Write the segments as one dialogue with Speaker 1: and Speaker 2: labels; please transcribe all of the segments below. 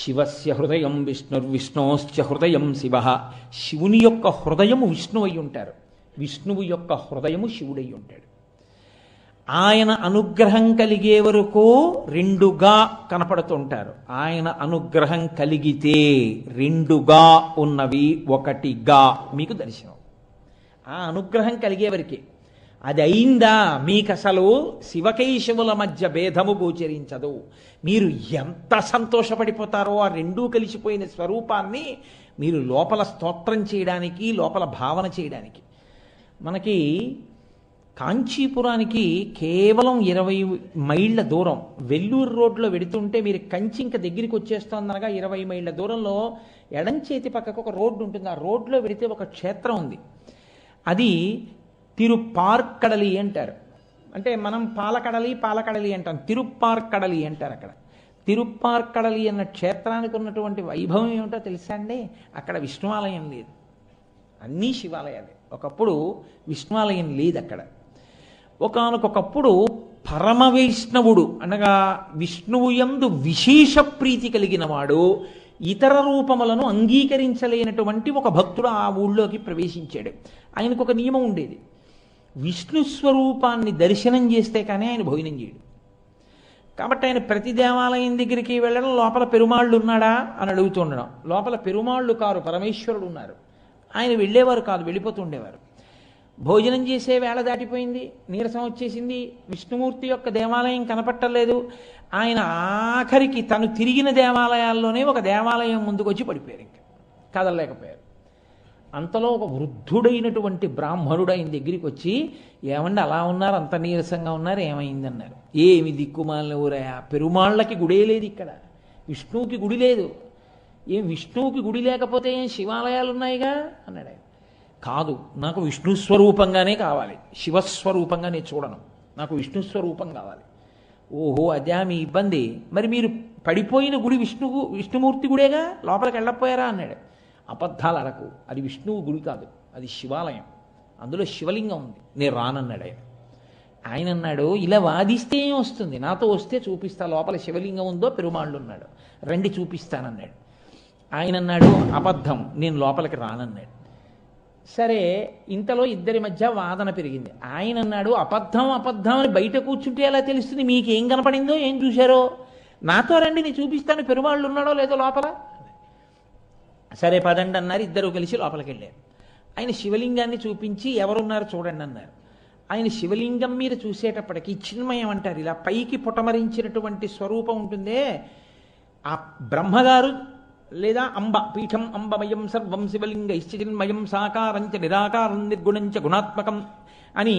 Speaker 1: శివస్య హృదయం విష్ణుర్విష్ణోశ్చ హృదయం శివ. శివుని యొక్క హృదయము విష్ణువు అయి ఉంటారు, విష్ణువు యొక్క హృదయము శివుడై ఉంటాడు. ఆయన అనుగ్రహం కలిగే వరకు రెండుగా కనపడుతుంటారు. ఆయన అనుగ్రహం కలిగితే రెండుగా ఉన్నవి ఒకటిగా మీకు దర్శనం. ఆ అనుగ్రహం కలిగే వరకే. అది అయిందా మీకు అసలు శివకేశవుల మధ్య భేదము గోచరించదు. మీరు ఎంత సంతోషపడిపోతారో ఆ రెండూ కలిసిపోయిన స్వరూపాన్ని మీరు లోపల స్తోత్రం చేయడానికి, లోపల భావన చేయడానికి. మనకి కాంచీపురానికి కేవలం 20 మైళ్ళ దూరం. వెల్లూరు రోడ్లో వెడుతుంటే మీరు కంచి ఇంకా దగ్గరికి వచ్చేస్తోందనగా 20 మైళ్ళ దూరంలో ఎడం చేతి పక్కకు ఒక రోడ్డు ఉంటుంది. ఆ రోడ్లో వెడితే ఒక క్షేత్రం ఉంది. అది తిరుప్పార్కడలి అంటారు. అంటే మనం పాలకడలి అంటాం, తిరుప్పార్కడలి అంటారు. అక్కడ తిరుప్పార్కడలి అన్న క్షేత్రానికి ఉన్నటువంటి వైభవం ఏమిటో తెలుసా అండి? అక్కడ విష్ణువాలయం లేదు, అన్నీ శివాలయాలే. ఒకప్పుడు విష్ణువాలయం లేదు అక్కడ. ఒకానొకప్పుడు పరమ వైష్ణవుడు అనగా విష్ణువు యందు విశేష ప్రీతి కలిగిన వాడు ఇతర రూపములను అంగీకరించలేనటువంటి ఒక భక్తుడు ఆ ఊళ్ళోకి ప్రవేశించాడు. ఆయనకు ఒక నియమం ఉండేది, విష్ణు స్వరూపాన్ని దర్శనం చేస్తే కానీ ఆయన భోజనం చేయడు. కాబట్టి ఆయన ప్రతి దేవాలయం దగ్గరికి వెళ్ళడం, లోపల పెరుమాళ్ళు ఉన్నాడా అని అడుగుతుండడం. లోపల పెరుమాళ్ళు కారు, పరమేశ్వరుడు ఉన్నారు. ఆయన వెళ్ళేవారు కాదు, వెళ్ళిపోతూ ఉండేవారు. భోజనం చేసే వేళ దాటిపోయింది, నీరసం వచ్చేసింది, విష్ణుమూర్తి యొక్క దేవాలయం కనపట్టలేదు. ఆయన ఆఖరికి తను తిరిగిన దేవాలయాల్లోనే ఒక దేవాలయం ముందుకు వచ్చి పడిపోయారు, ఇంకా కదలలేకపోయారు. అంతలో ఒక వృద్ధుడైనటువంటి బ్రాహ్మణుడు ఆయన దగ్గరికి వచ్చి, ఏమండి అలా ఉన్నారు, అంత నీరసంగా ఉన్నారు, ఏమైందన్నారు. ఏమి దిక్కుమాలిన ఊరయా, పెరుమాళ్ళకి గుడే లేదు ఇక్కడ, విష్ణువుకి గుడి లేదు. ఏం విష్ణువుకి గుడి లేకపోతే ఏం శివాలయాలు ఉన్నాయిగా అన్నాడు ఆయన. కాదు, నాకు విష్ణు స్వరూపంగానే కావాలి, శివస్వరూపంగా నేను చూడను, నాకు విష్ణు స్వరూపం కావాలి. ఓహో అదే మీ ఇబ్బంది, మరి మీరు పడిపోయిన గుడి విష్ణుమూర్తి గుడేగా, లోపలికి వెళ్ళకపోయారా అన్నాడు. అబద్ధాలు అడకు, అది విష్ణువు గుడి కాదు, అది శివాలయం, అందులో శివలింగం ఉంది, నేను రానన్నాడు ఆయన. ఆయన అన్నాడు, ఇలా వాదిస్తే ఏం వస్తుంది, నాతో వస్తే చూపిస్తా, లోపల శివలింగం ఉందో పెరుమాళ్ళు ఉన్నాడు, రండి చూపిస్తానన్నాడు. ఆయన అన్నాడు, అబద్ధం, నేను లోపలికి రానన్నాడు. సరే, ఇంతలో ఇద్దరి మధ్య వాదన పెరిగింది. ఆయన అన్నాడు, అబద్ధం అని బయట కూర్చుంటే ఎలా తెలుస్తుంది, మీకేం కనపడిందో ఏం చూశారో, నాతో రండి నేను చూపిస్తాను, పెరుమాళ్ళు ఉన్నాడో లేదో లోపల. సరే పదండి అన్నారు. ఇద్దరు కలిసి లోపలికి వెళ్ళారు. ఆయన శివలింగాన్ని చూపించి ఎవరున్నారు చూడండి అన్నారు. ఆయన శివలింగం మీద చూసేటప్పటికి చిన్మయం అంటారు, ఇలా పైకి పుటమరించినటువంటి స్వరూపం ఉంటుందే, ఆ బ్రహ్మగారు లేదా అంబ, పీఠం అంబమయం సర్వం శివలింగ చిన్మయం సాకారంచ నిరాకారం నిర్గుణంచ గుణాత్మకం అని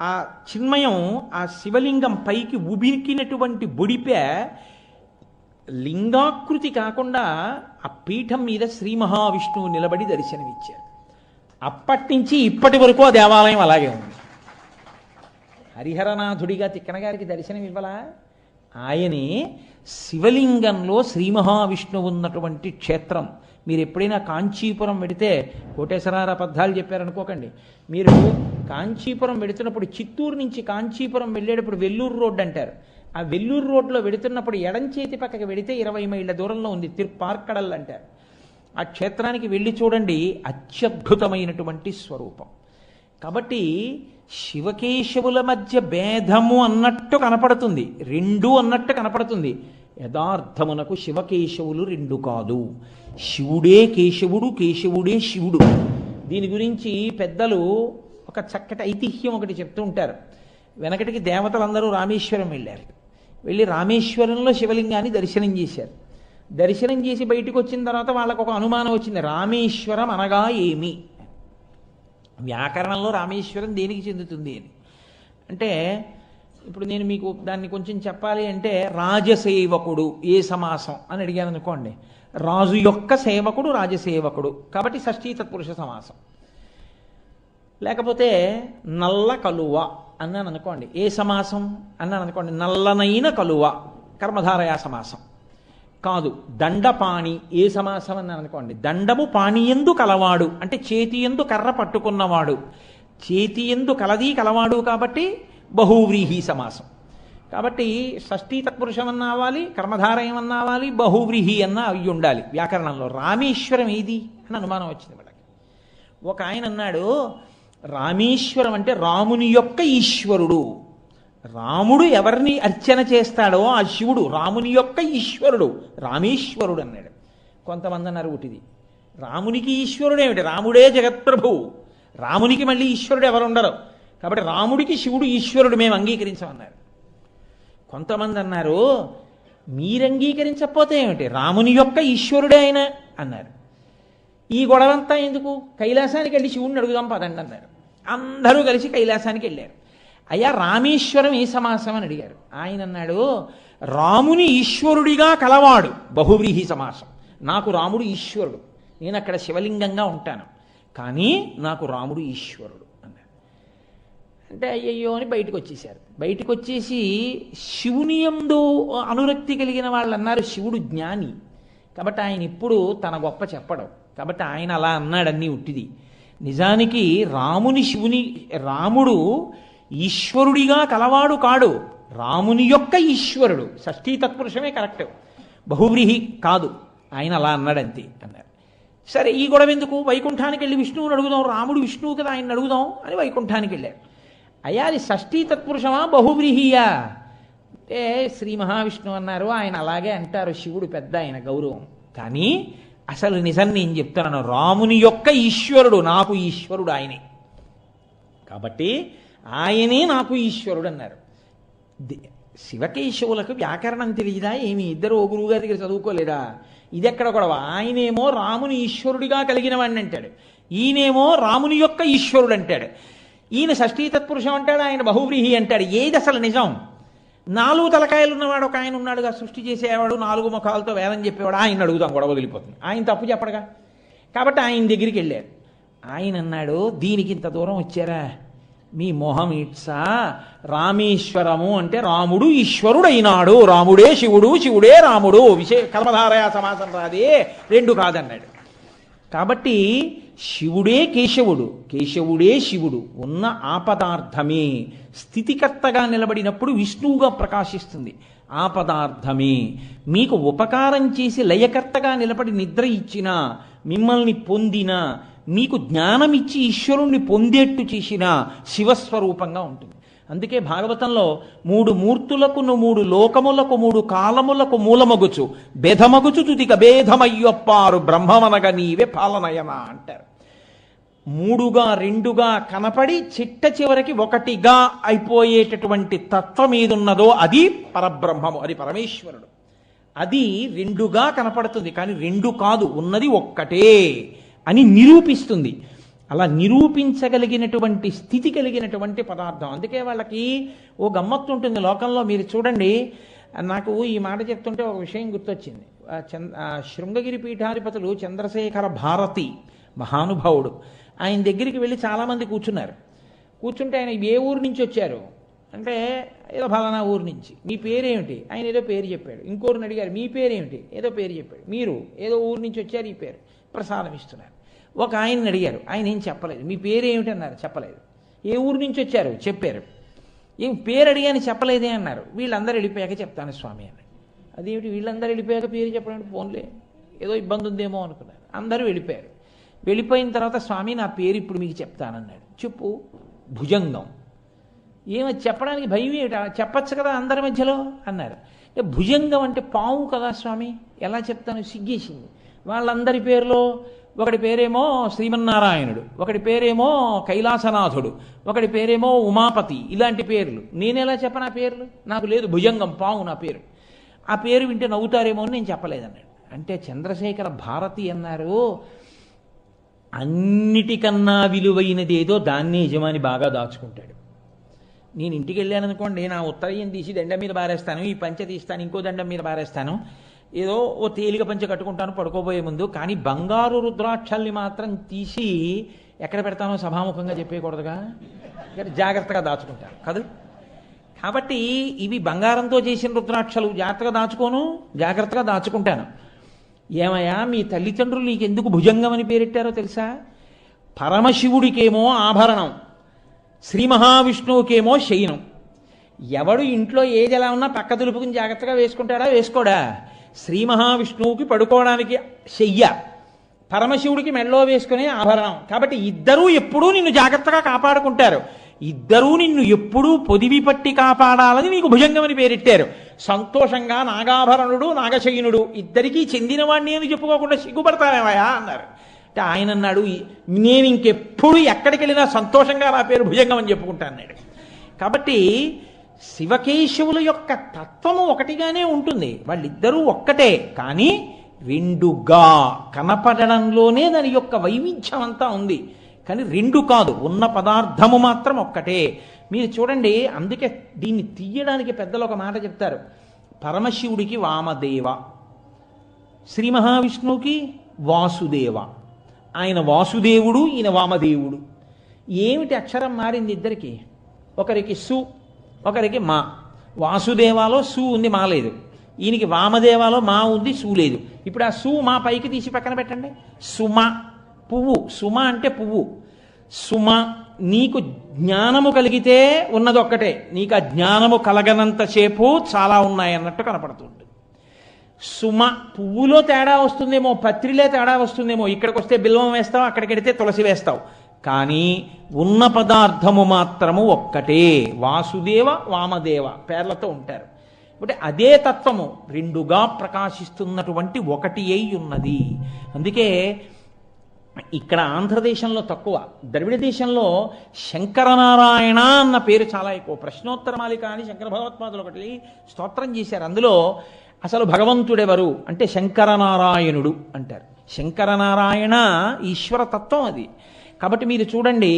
Speaker 1: ఆ చిన్మయం, ఆ శివలింగం పైకి ఉబికినటువంటి బొడిపే లింగాకృతి కాకుండా ఆ పీఠం మీద శ్రీ మహావిష్ణువు నిలబడి దర్శనమిచ్చారు. అప్పటి నుంచి ఇప్పటి వరకు ఆ దేవాలయం అలాగే ఉంది. హరిహరనాథుడిగా తిక్కన గారికి దర్శనం ఇవ్వలా? ఆయనే శివలింగంలో శ్రీ మహావిష్ణువు ఉన్నటువంటి క్షేత్రం. మీరు ఎప్పుడైనా కాంచీపురం వెడితే, కోటేశ్వరారు అబద్ధాలు చెప్పారనుకోకండి, మీరు కాంచీపురం వెడుతున్నప్పుడు, చిత్తూరు నుంచి కాంచీపురం వెళ్ళేటప్పుడు వెల్లూరు రోడ్డు అంటారు. ఆ వెల్లూరు రోడ్లో వెడుతున్నప్పుడు ఎడం చేతి పక్కకి వెడితే 20 మైళ్ళ దూరంలో ఉంది, తిరుప్పార్కడల్ అంటారు. ఆ క్షేత్రానికి వెళ్ళి చూడండి, అత్యద్భుతమైనటువంటి స్వరూపం. కాబట్టి శివకేశవుల మధ్య భేదము అన్నట్టు కనపడుతుంది, రెండు అన్నట్టు కనపడుతుంది. యథార్థమునకు శివకేశవులు రెండు కాదు, శివుడే కేశవుడు, కేశవుడే శివుడు. దీని గురించి పెద్దలు ఒక చక్కటి ఐతిహ్యం ఒకటి చెప్తూ ఉంటారు. వెనకటికి దేవతలందరూ రామేశ్వరం వెళ్ళారు. వెళ్ళి రామేశ్వరంలో శివలింగాన్ని దర్శనం చేశారు. దర్శనం చేసి బయటకు వచ్చిన తర్వాత వాళ్ళకు ఒక అనుమానం వచ్చింది, రామేశ్వరం అనగా ఏమి, వ్యాకరణంలో రామేశ్వరం దేనికి చెందుతుంది అని. అంటే ఇప్పుడు నేను మీకు దాన్ని కొంచెం చెప్పాలి అంటే, రాజసేవకుడు ఏ సమాసం అని అడిగాను అనుకోండి, రాజు యొక్క సేవకుడు రాజసేవకుడు, కాబట్టి షష్ఠీ తత్పురుష సమాసం. లేకపోతే నల్ల కలువ అన్నాను అనుకోండి, ఏ సమాసం అన్నాను అనుకోండి, నల్లనైన కలువ, కర్మధారయా సమాసం. కాదు, దండపాణి ఏ సమాసం అన్నాను అనుకోండి, దండము పాణియందు కలవాడు, అంటే చేతియందు కర్ర పట్టుకున్నవాడు, చేతియందు కలది కలవాడు కాబట్టి బహువ్రీహి సమాసం. కాబట్టి షష్ఠీ తత్పురుషం అన్న అవ్వాలి, కర్మధారయం అన్న అవ్వాలి, బహువ్రీహి అన్న అవి ఉండాలి. వ్యాకరణంలో రామేశ్వరం ఏది అని అనుమానం వచ్చింది మనకి. ఒక ఆయన అన్నాడు, రామేశ్వరం అంటే రాముని యొక్క ఈశ్వరుడు. రాముడు ఎవరిని అర్చన చేస్తాడో ఆ శివుడు రాముని యొక్క ఈశ్వరుడు, రామేశ్వరుడు అన్నాడు. కొంతమంది అన్నారు ఉటిది, రామునికి ఈశ్వరుడు ఏమిటి, రాముడే జగత్ప్రభువు, రామునికి మళ్ళీ ఈశ్వరుడు ఎవరు ఉండరు, కాబట్టి రాముడికి శివుడు ఈశ్వరుడు మేము అంగీకరించమన్నారు. కొంతమంది అన్నారు, మీరు అంగీకరించకపోతే ఏమిటి, రాముని యొక్క ఈశ్వరుడే ఆయన అన్నారు. ఈ గొడవంతా ఎందుకు, కైలాసానికి వెళ్ళి శివుడిని అడుగుదాం పదండి అన్నారు. అందరూ కలిసి కైలాసానికి వెళ్ళారు. అయ్యా రామేశ్వరం ఏ సమాసం అని అడిగారు. ఆయన అన్నాడు, రాముని ఈశ్వరుడిగా కలవాడు బహువ్రీహి సమాసం. నాకు రాముడు ఈశ్వరుడు, నేను అక్కడ శివలింగంగా ఉంటాను, కానీ నాకు రాముడు ఈశ్వరుడు అన్నాడు. అంటే అయ్యయ్యో అని బయటకు వచ్చేసారు. బయటకు వచ్చేసి శివుని యందు అనురక్తి కలిగిన వాళ్ళు అన్నారు, శివుడు జ్ఞాని కాబట్టి ఆయన ఇప్పుడు తన గొప్ప చెప్పడం, కాబట్టి ఆయన అలా అన్నాడన్నీ ఉట్టిది. నిజానికి రాముడు ఈశ్వరుడిగా కలవాడు కాడు, రాముని యొక్క ఈశ్వరుడు. షష్ఠీ తత్పురుషమే కరెక్ట్, బహువ్రీహి కాదు. ఆయన అలా అన్నాడంతే అన్నారు. సరే ఈ గొడవ ఎందుకు, వైకుంఠానికి వెళ్ళి విష్ణువుని అడుగుదాం, రాముడు విష్ణువు కదా ఆయన అడుగుదాం అని వైకుంఠానికి వెళ్ళారు. అయ్యా అది షష్ఠీ తత్పురుషమా బహువ్రీహియా అంటే శ్రీ మహావిష్ణువు అన్నారు. ఆయన అలాగే అంటారు, శివుడు పెద్ద ఆయన గౌరవం, కానీ అసలు నిజం నేను చెప్తున్నాను, రాముని యొక్క ఈశ్వరుడు నాకు ఈశ్వరుడు ఆయనే, కాబట్టి ఆయనే నాకు ఈశ్వరుడు అన్నారు. శివకేశవులకు వ్యాకరణం తెలియదా ఏమి, ఇద్దరు ఓ గురువు గారి దగ్గర చదువుకోలేదా? ఇది ఎక్కడ గొడవ, ఆయనేమో రాముని ఈశ్వరుడిగా కలిగిన వాడిని అంటాడు, ఈయనేమో రాముని యొక్క ఈశ్వరుడు అంటాడు. ఈయన షష్ఠీ తత్పురుషం అంటాడు, ఆయన బహువ్రీహి అంటాడు. ఏది అసలు నిజం? 4 తలకాయలు ఉన్నవాడు ఒక ఆయన ఉన్నాడుగా, సృష్టి చేసేవాడు, 4 ముఖాలతో వేదం చెప్పేవాడు, ఆయన అడుగుదాం, గొడవ వదిలిపోతుంది. ఆయన తప్పు చెప్పడుగా, కాబట్టి ఆయన దగ్గరికి వెళ్ళారు. ఆయన అన్నాడు, దీనికి ఇంత దూరం వచ్చారా, మీ మొహం ఇట్సా, రామేశ్వరము అంటే రాముడు ఈశ్వరుడైనాడు, రాముడే శివుడు, శివుడే రాముడు, కర్మధారయ సమాసం రాదే, 2 కాదన్నాడు. కాబట్టి శివుడే కేశవుడు, కేశవుడే శివుడు, ఉన్న ఆపదార్థమే స్థితికర్తగా నిలబడినప్పుడు విష్ణువుగా ప్రకాశిస్తుంది. ఆపదార్థమే మీకు ఉపకారం చేసి లయకర్తగా నిలబడి నిద్ర ఇచ్చిన, మిమ్మల్ని పొందిన, మీకు జ్ఞానం ఇచ్చి ఈశ్వరుణ్ణి పొందేట్టు చేసిన శివస్వరూపంగా ఉంటుంది. అందుకే భాగవతంలో 3 మూర్తులకు 3 లోకములకు 3 కాలములకు మూలమగుచు భేదమగుచు తుదిక భేదమయ్యొప్పారు బ్రహ్మమనగ నీవే పాలనయనా అంటారు. 3గా 2గా కనపడి చిట్ట చివరికి 1గా అయిపోయేటటువంటి తత్వం ఏదున్నదో అది పరబ్రహ్మము, అది పరమేశ్వరుడు. అది 2గా కనపడుతుంది, కానీ 2 కాదు, ఉన్నది ఒక్కటే అని నిరూపిస్తుంది. అలా నిరూపించగలిగినటువంటి స్థితి కలిగినటువంటి పదార్థం. అందుకే వాళ్ళకి ఓ గమ్మత్తు ఉంటుంది లోకంలో. మీరు చూడండి, నాకు ఈ మాట చెప్తుంటే ఒక విషయం గుర్తొచ్చింది. శృంగగిరి పీఠాధిపతులు చంద్రశేఖర భారతి మహానుభావుడు, ఆయన దగ్గరికి వెళ్ళి చాలామంది కూర్చున్నారు. కూర్చుంటే ఆయన ఏ ఊరు నుంచి వచ్చారు అంటే ఏదో ఫలానా ఊరు నుంచి. మీ పేరేమిటి, ఆయన ఏదో పేరు చెప్పాడు. ఇంకోరిని అడిగారు, మీ పేరేమిటి, ఏదో పేరు చెప్పాడు. మీరు ఏదో ఊరు నుంచి వచ్చారు, ఈ పేరు ప్రసాదం ఇస్తున్నారు. ఒక ఆయన్ని అడిగారు, ఆయన ఏం చెప్పలేదు. మీ పేరు ఏమిటి అన్నారు, చెప్పలేదు. ఏ ఊరు నుంచి వచ్చారు, చెప్పారు. ఏం పేరు అడిగాని చెప్పలేదే అన్నారు. వీళ్ళందరూ వెళ్ళిపోయాక చెప్తాను స్వామి అని. అదేమిటి వీళ్ళందరూ వెళ్ళిపోయాక పేరు చెప్పడం, ఫోన్లే ఏదో ఇబ్బంది ఉందేమో అనుకున్నారు. అందరూ వెళ్ళిపోయారు. వెళ్ళిపోయిన తర్వాత స్వామి నా పేరు ఇప్పుడు మీకు చెప్తానన్నాడు. చెప్పు. భుజంగం. ఏమది చెప్పడానికి భయం ఏమిటా, చెప్పచ్చు కదా అందరి మధ్యలో అన్నారు. భుజంగం అంటే పాము కదా స్వామి, ఎలా చెప్తాను, సిగ్గేసింది. వాళ్ళందరి పేరులో ఒకటి పేరేమో శ్రీమన్నారాయణుడు, ఒకటి పేరేమో కైలాసనాథుడు, ఒకటి పేరేమో ఉమాపతి, ఇలాంటి పేర్లు. నేనెలా చెప్పనా పేర్లు, నాకు లేదు, భుజంగం పాము నా పేరు. ఆ పేరు వింటే నవ్వుతారేమో అని నేను చెప్పలేదన్నాడు. అంటే చంద్రశేఖర భారతి అన్నారు, అన్నిటికన్నా విలువైనదేదో దాన్నే యజమాని బాగా దాచుకుంటాడు. నేను ఇంటికి వెళ్ళాననుకోండి, నా ఉత్తరయం తీసి దండం మీద బారేస్తాను, ఈ పంచ తీస్తాను, ఇంకో దండం మీద బారేస్తాను, ఏదో ఓ తేలిక పంచ కట్టుకుంటాను పడుకోబోయే ముందు. కానీ బంగారు రుద్రాక్షల్ని మాత్రం తీసి ఎక్కడ పెడతానో సభాముఖంగా చెప్పేయకూడదుగా, జాగ్రత్తగా దాచుకుంటాను కదా. కాబట్టి ఇవి బంగారంతో చేసిన రుద్రాక్షలు, జాగ్రత్తగా దాచుకోను, జాగ్రత్తగా దాచుకుంటాను. ఏమయ్యా మీ తల్లిదండ్రులు నీకెందుకు భుజంగం అని పేరెట్టారో తెలుసా? పరమశివుడికేమో ఆభరణం, శ్రీ మహావిష్ణువుకేమో శయనం. ఎవడు ఇంట్లో ఏది ఎలా ఉన్నా పక్క దులుపుకుని జాగ్రత్తగా వేసుకుంటాడా వేసుకోడా? శ్రీ మహావిష్ణువుకి పడుకోవడానికి శయ్య, పరమశివుడికి మెళ్ళో వేసుకునే ఆభరణం. కాబట్టి ఇద్దరూ ఎప్పుడూ నిన్ను జాగ్రత్తగా కాపాడుకుంటారు. ఇద్దరూ నిన్ను ఎప్పుడూ పొదివి పట్టి కాపాడాలని నీకు భుజంగం అని పేరెట్టారు. సంతోషంగా నాగాభరణుడు నాగశయనుడు ఇద్దరికీ చెందినవాడిని అని చెప్పుకోకుండా సిగ్గుపడతావేమయా అన్నారు. అంటే ఆయన అన్నాడు, నేను ఇంకెప్పుడు ఎక్కడికి వెళ్ళినా సంతోషంగా నా పేరు భుజంగం అని చెప్పుకుంటా అన్నాడు. కాబట్టి శివకేశవుల యొక్క తత్వము ఒకటిగానే ఉంటుంది, వాళ్ళిద్దరూ ఒక్కటే. కానీ రెండుగా కనపడడంలోనే దాని యొక్క వైవిధ్యం అంతా ఉంది. కానీ రెండు కాదు, ఉన్న పదార్థము మాత్రం ఒక్కటే. మీరు చూడండి, అందుకే దీన్ని తీయడానికి పెద్దలు ఒక మాట చెప్తారు. పరమశివుడికి వామదేవ, శ్రీ మహావిష్ణువుకి వాసుదేవ. ఆయన వాసుదేవుడు, ఈయన వామదేవుడు. ఏమిటి అక్షరం మారింది ఇద్దరికి? ఒకరికి సు, ఒకరికి మా. వాసుదేవాలో సు ఉంది, మా లేదు. ఈయనకి వామదేవాలో మా ఉంది, సు లేదు. ఇప్పుడు ఆ సు మా పైకి తీసి పక్కన పెట్టండి. సుమ, పువ్వు. సుమ అంటే పువ్వు. సుమ, నీకు జ్ఞానము కలిగితే ఉన్నది ఒక్కటే, నీకు ఆ జ్ఞానము కలగనంతసేపు చాలా ఉన్నాయన్నట్టు కనపడుతుంది. సుమ, పువ్వులో తేడా వస్తుందేమో, పత్రిలే తేడా వస్తుందేమో. ఇక్కడికి వస్తే బిల్వం వేస్తావు, అక్కడికి వెడితే తులసి వేస్తావు. కానీ ఉన్న పదార్థము మాత్రము ఒక్కటే. వాసుదేవ వామదేవ పేర్లతో ఉంటారు. అంటే అదే తత్వము రెండుగా ప్రకాశిస్తున్నటువంటి ఒకటి అయి ఉన్నది. అందుకే ఇక్కడ ఆంధ్రదేశంలో తక్కువ, ద్రవిడ దేశంలో శంకరనారాయణ అన్న పేరు చాలా ఎక్కువ. ప్రశ్నోత్తరమాలిక అని శంకర భగవత్పాదులు ఒకటి స్తోత్రం చేశారు. అందులో అసలు భగవంతుడెవరు అంటే శంకరనారాయణుడు అంటారు. శంకరనారాయణ ఈశ్వర తత్వం అది. కాబట్టి మీరు చూడండి,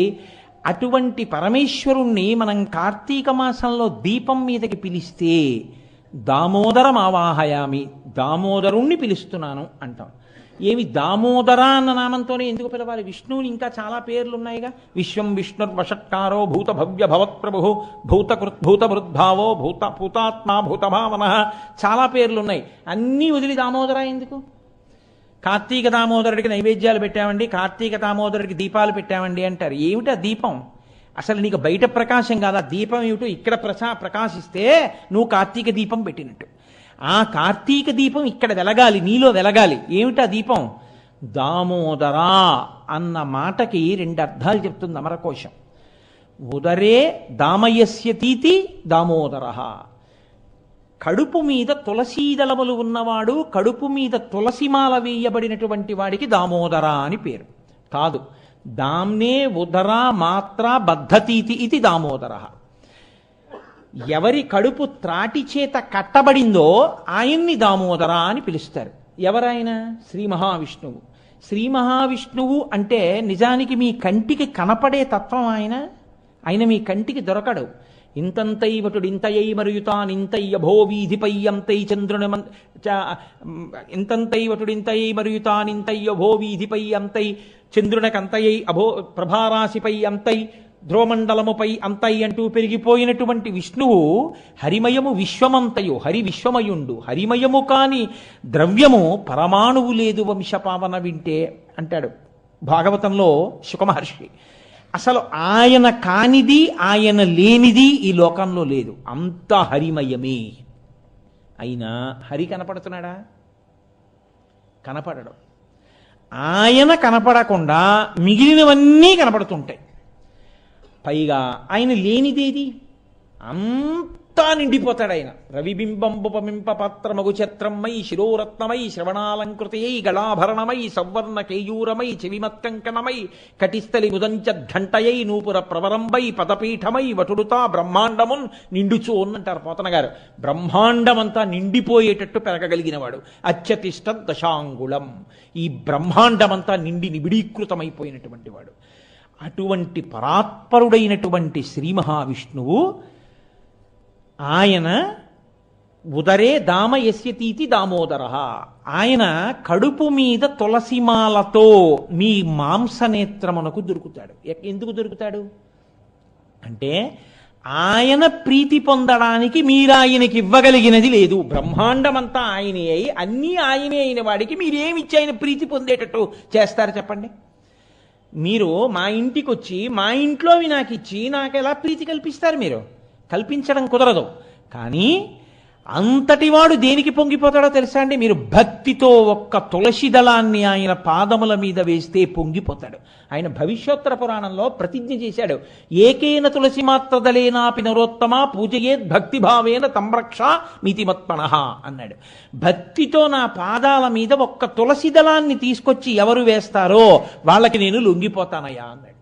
Speaker 1: అటువంటి పరమేశ్వరుణ్ణి మనం కార్తీక మాసంలో దీపం మీదకి పిలిస్తే దామోదరం ఆవాహయామి, దామోదరుణ్ణి పిలుస్తున్నాను అంటాం. ఏమి దామోదర అన్న నామంతోనే ఎందుకు పిలవాలి? విష్ణువుని ఇంకా చాలా పేర్లు ఉన్నాయిగా. విశ్వం విష్ణుర్వషట్కారో భూత భవ్య భవత్ప్రభు భూతభృద్భావో భూతాత్మ భూతభావన, చాలా పేర్లు ఉన్నాయి. అన్నీ వదిలి దామోదర ఎందుకు? కార్తీక దామోదరుడికి నైవేద్యాలు పెట్టామండి, కార్తీక దామోదరుడికి దీపాలు పెట్టామండి అంటారు. ఏమిటా దీపం? అసలు నీకు బయట ప్రకాశం కాదా దీపం? ఏమిటో ఇక్కడ ప్రకాశిస్తే నువ్వు కార్తీక దీపం పెట్టినట్టు. ఆ కార్తీక దీపం ఇక్కడ వెలగాలి, నీలో వెలగాలి. ఏమిటా దీపం? దామోదరా అన్న మాటకి రెండు అర్థాలు చెప్తుంది అమరకోశం. ఉదరే దామయస్యతీతి దామోదర. కడుపు మీద తులసీదళములు ఉన్నవాడు, కడుపు మీద తులసిమాల వేయబడినటువంటి వాడికి దామోదర అని పేరు కాదు. దామ్నే ఉదర మాత్ర బద్ధతీతి ఇది దామోదర. ఎవరి కడుపు త్రాటి చేత కట్టబడిందో ఆయన్ని దామోదర అని పిలుస్తారు. ఎవరాయన? శ్రీ మహావిష్ణువు. శ్రీ మహావిష్ణువు అంటే నిజానికి మీ కంటికి కనపడే తత్వం ఆయన. ఆయన మీ కంటికి దొరకడు. ఇంతంతైవటుడు ఇంతయై మరుయుతానింతయ్య భోవీధిపై అంతై చంద్రుని ఇంతంతైవటుడు ఇంతయై మరుయుతానింతయ్య భోవీధిపై అంతై చంద్రునకంతయై అభో ప్రభారాశిపై అంతై ధ్రువమండలముపై అంతై అంటూ పెరిగిపోయినటువంటి విష్ణువు హరిమయము విశ్వమంతయు, హరి విశ్వమయుండు. హరిమయము కాని ద్రవ్యము పరమాణువు లేదు వంశపావన వింటే అంటాడు భాగవతంలో శుకమహర్షి. అసలు ఆయన కానిది, ఆయన లేనిది ఈ లోకంలో లేదు. అంత హరిమయమే. అయినా హరి కనపడుతున్నాడా? కనపడడం. ఆయన కనపడకుండా మిగిలినవన్నీ కనపడుతుంటాయి. పైగా ఆయన లేనిదేది? అంతా నిండిపోతాడు ఆయన. రవిబింబంబుపమింప పాత్రమగు ఛత్రమై శిరోరత్నమై శ్రవణాలంకృతయై గళాభరణమై సవర్ణ కేయూరమై చెవిమత్కంకణమై కటిస్థలి ముదంచఘంటయై నూపుర ప్రవరంబై పదపీఠమై వటుడుతా బ్రహ్మాండమున్ నిండుచోన్నంటారు పోతన గారు. బ్రహ్మాండమంతా నిండిపోయేటట్టు పెరగగలిగినవాడు. అత్యతిష్ట దశాంగుళం. ఈ బ్రహ్మాండమంతా నిండి నిబిడీకృతమైపోయినటువంటి వాడు. అటువంటి పరాత్పరుడైనటువంటి శ్రీ మహావిష్ణువు ఆయన ఉదరే దామయస్యతీతి దామోదర. ఆయన కడుపు మీద తులసిమాలతో మీ మాంసనేత్రమునకు దొరుకుతాడు. ఎందుకు దొరుకుతాడు అంటే ఆయన ప్రీతి పొందడానికి మీరు ఆయనకి ఇవ్వగలిగినది లేదు. బ్రహ్మాండమంతా ఆయనే అయి అన్నీ ఆయనే అయిన వాడికి మీరేమిచ్చి ఆయన ప్రీతి పొందేటట్టు చేస్తారు చెప్పండి? మీరు మా ఇంటికి వచ్చి మా ఇంట్లోవి నాకు ఇచ్చి నాకు ఎలా ప్రీతి కల్పిస్తారు? మీరు కల్పించడం కుదరదు. కానీ అంతటివాడు దేనికి పొంగిపోతాడో తెలుసా అండి? మీరు భక్తితో ఒక్క తులసి దళాన్ని ఆయన పాదముల మీద వేస్తే పొంగిపోతాడు. ఆయన భవిష్యోత్తర పురాణంలో ప్రతిజ్ఞ చేశాడు, ఏకేన తులసి మాత్ర దళేనాపి నరోత్తమ పూజయేద్ భక్తిభావేన తంరక్ష మితిమత్మనః అన్నాడు. భక్తితో నా పాదాల మీద ఒక్క తులసి దళాన్ని తీసుకొచ్చి ఎవరు వేస్తారో వాళ్ళకి నేను లొంగిపోతానయ్యా అన్నాడు.